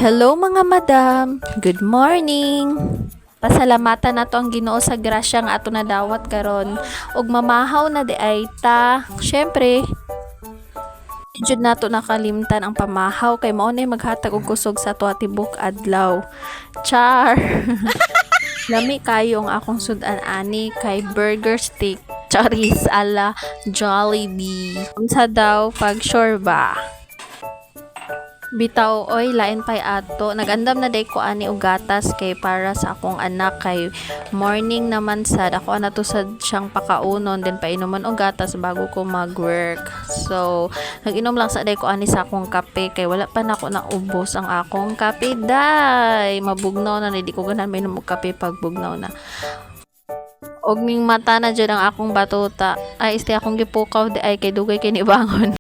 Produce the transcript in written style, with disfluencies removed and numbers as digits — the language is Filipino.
Hello mga madam, good morning. Pasalamatan nato ang Ginoo sa grasya nga ato nadawat karon ug mamahaw na di ay ta. Syempre, jud nato nakalimtan ang pamahaw kay mao nay maghatag og kusog sa ato tibok adlaw. Char. Lami kayo ang akong sudan ani kay burger steak. Charis ala Jollibee. Unsa daw pag sure ba? Bitaw oy lain pay ato nagandam na day ko ani og gatas kay para sa akong anak kay morning naman sad ako ana to sad siyang pakaunon then painuman og gatas bago ko mag-work. So nag-inom lang sa day ko ani sa akong kape kay wala pa na ako naubos ang akong kape day. Mabugnaw na di ko ganahan mainom og kape pag bugnaw na. Og ning mata na jud ang akong batuta ay isti akong gipukaw di ay kay dugay kay ni bangon.